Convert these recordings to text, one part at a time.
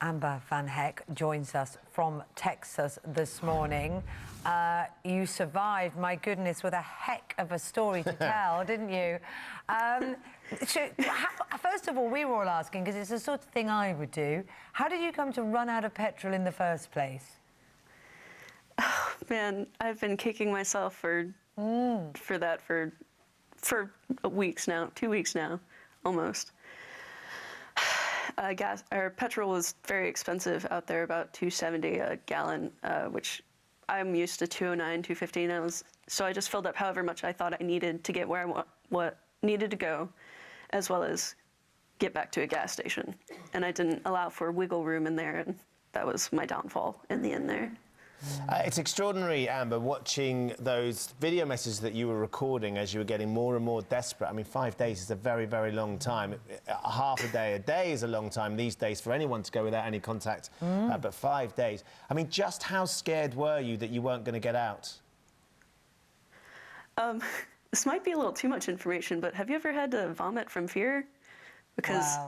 Amber Vanhecke joins us from Texas this morning. You survived, my goodness, with a heck of a story to tell, didn't you? First of all, we were all asking, because it's the sort of thing I would do, how did you come to run out of petrol in the first place? Oh, man, I've been kicking myself for that for weeks now, 2 weeks now, almost. Gas or petrol was very expensive out there, about $2.70 a gallon, which I'm used to $2.09, $2.15. So I just filled up however much I thought I needed to get where what needed to go, as well as get back to a gas station. And I didn't allow for wiggle room in there, and that was my downfall in the end there. It's extraordinary, Amber, watching those video messages that you were recording as you were getting more and more desperate. I mean, 5 days is a very, very long time. Half a day is a long time these days for anyone to go without any contact, but 5 days. I mean, just how scared were you that you weren't going to get out? This might be a little too much information, but have you ever had to vomit from fear? Because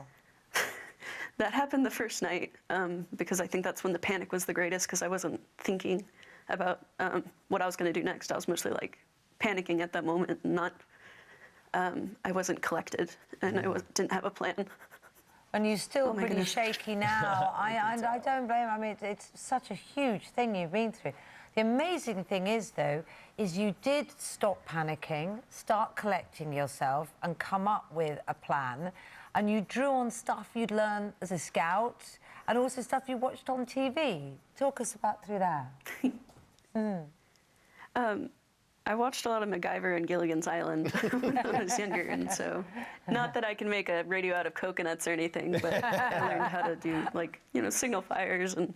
that happened the first night, because I think that's when the panic was the greatest, because I wasn't thinking about what I was going to do next. I was mostly like panicking at that moment, and not, I wasn't collected, and I didn't have a plan. And you're still pretty shaky now. I don't blame. I mean, it's such a huge thing you've been through. The amazing thing is, though, is you did stop panicking, start collecting yourself, and come up with a plan. And you drew on stuff you'd learned as a scout, and also stuff you watched on TV. Talk us through that. I watched a lot of MacGyver and Gilligan's Island when I was younger, and so, not that I can make a radio out of coconuts or anything, but I learned how to do, like, you know, signal fires, and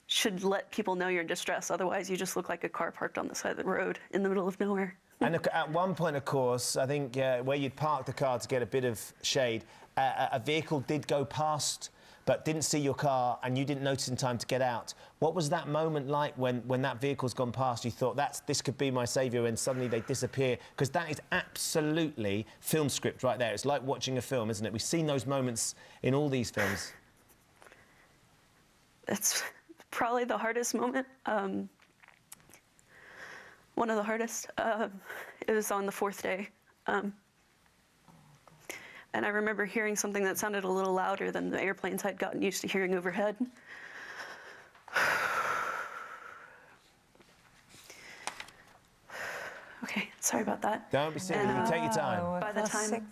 should let people know you're in distress. Otherwise, you just look like a car parked on the side of the road in the middle of nowhere. And at one point, of course, I think where you'd parked the car to get a bit of shade, a vehicle did go past but didn't see your car, and you didn't notice in time to get out. What was that moment like when that vehicle's gone past? You thought, this could be my saviour, and suddenly they disappear? Because that is absolutely film script right there. It's like watching a film, isn't it? We've seen those moments in all these films. It's probably the hardest moment. One of the hardest. It was on the 4th day. And I remember hearing something that sounded a little louder than the airplanes I'd gotten used to hearing overhead. Okay, sorry about that. Don't be silly, take your time. By the time...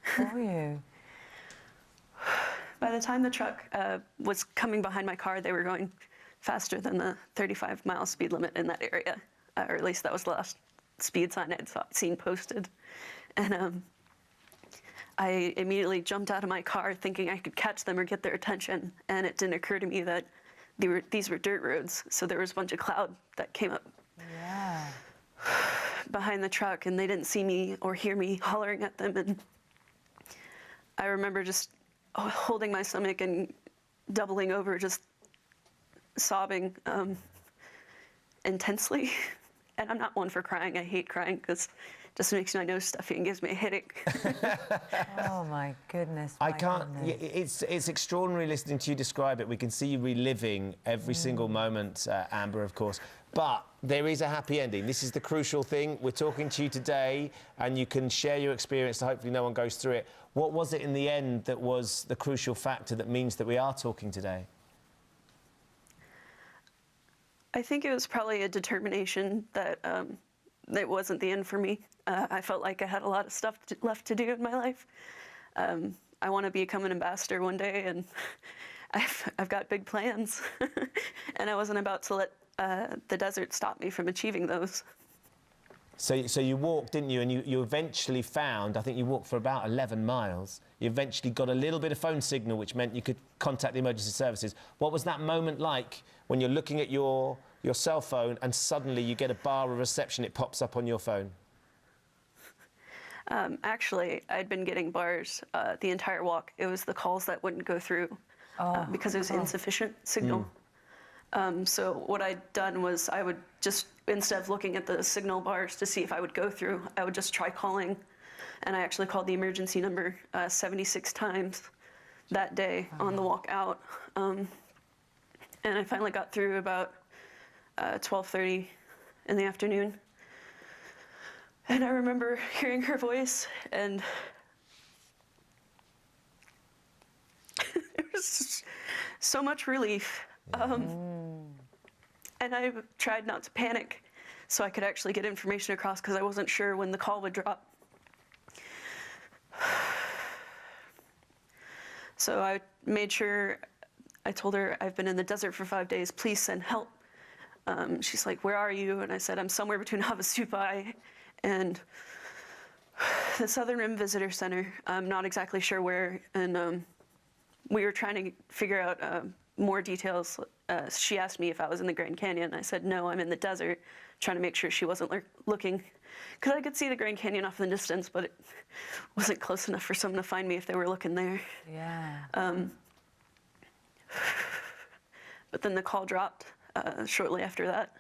for you. By the time the truck was coming behind my car, they were going faster than the 35-mile speed limit in that area. Or at least that was the last speed sign I'd seen posted. And I immediately jumped out of my car thinking I could catch them or get their attention. And it didn't occur to me that these were dirt roads. So there was a bunch of cloud that came up behind the truck, and they didn't see me or hear me hollering at them. And I remember just holding my stomach and doubling over, just sobbing intensely. And I'm not one for crying. I hate crying because it just makes my nose stuffy and gives me a headache. Oh, my goodness. I can't... It's extraordinary listening to you describe it. We can see you reliving every single moment, Amber, of course. But there is a happy ending. This is the crucial thing. We're talking to you today, and you can share your experience so hopefully no one goes through it. What was it in the end that was the crucial factor that means that we are talking today? I think it was probably a determination that it wasn't the end for me. I felt like I had a lot of stuff left to do in my life. I want to become an ambassador one day, and I've got big plans. And I wasn't about to let the desert stop me from achieving those. So you walked, didn't you? And you eventually found, I think you walked for about 11 miles. You eventually got a little bit of phone signal, which meant you could contact the emergency services. What was that moment like when you're looking at your cell phone and suddenly you get a bar of reception, it pops up on your phone? Actually, I'd been getting bars the entire walk. It was the calls that wouldn't go through because it was insufficient signal. So what I'd done was I would just, instead of looking at the signal bars to see if I would go through, I would just try calling. And I actually called the emergency number 76 times that day on the walk out. And I finally got through about 12:30 in the afternoon. And I remember hearing her voice, and there was so much relief. And I tried not to panic so I could actually get information across, because I wasn't sure when the call would drop. So I made sure, I told her, I've been in the desert for 5 days, please send help. She's like, where are you? And I said, I'm somewhere between Havasupai and the Southern Rim Visitor Center. I'm not exactly sure where. And we were trying to figure out more details. She asked me if I was in the Grand Canyon. I said, no, I'm in the desert, trying to make sure she wasn't looking. Because I could see the Grand Canyon off in the distance, but it wasn't close enough for someone to find me if they were looking there. Yeah. But then the call dropped shortly after that.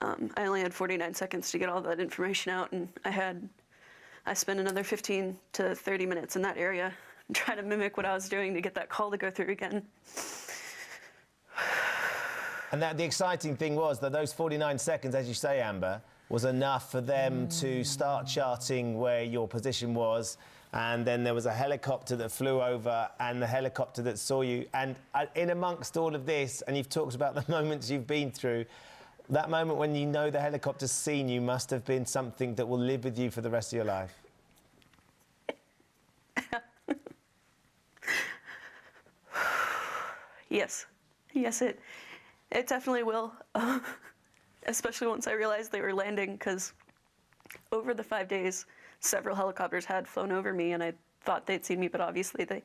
I only had 49 seconds to get all that information out, and I spent another 15 to 30 minutes in that area trying to mimic what I was doing to get that call to go through again. And the exciting thing was that those 49 seconds, as you say, Amber, was enough for them to start charting where your position was. And then there was a helicopter that flew over and the helicopter that saw you. And in amongst all of this, and you've talked about the moments you've been through, that moment when you know the helicopter's seen you must have been something that will live with you for the rest of your life. Yes. Yes, it definitely will. Especially once I realized they were landing, because over the 5 days, several helicopters had flown over me, and I thought they'd seen me, but obviously they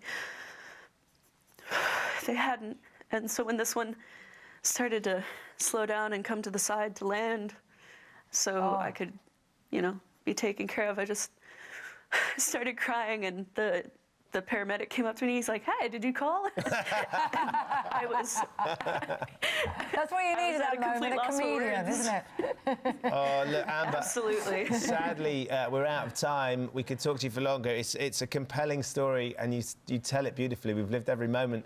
hadn't. And so when this one started to slow down and come to the side to land, so I could, be taken care of, I just started crying, and the paramedic came up to me. He's like, "Hi, did you call?" I was. That's what you need at that moment, a comedian, isn't it? Oh, look, Amber. Absolutely. Sadly, we're out of time. We could talk to you for longer. It's a compelling story, and you tell it beautifully. We've lived every moment.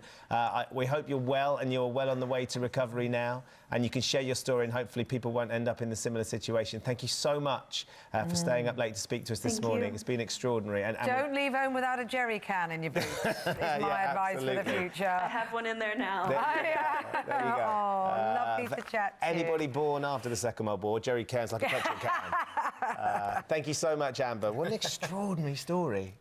We hope you're well, and you're well on the way to recovery now, and you can share your story, and hopefully people won't end up in a similar situation. Thank you so much for staying up late to speak to us this morning. It's been extraordinary. And don't leave home without a jerry can in your boot, is my advice for the future. I have one in there now. There you go. Oh, lovely to chat to you. Anybody born after the Second World War, jerry cans like a petrol can. Thank you so much, Amber. What an extraordinary story.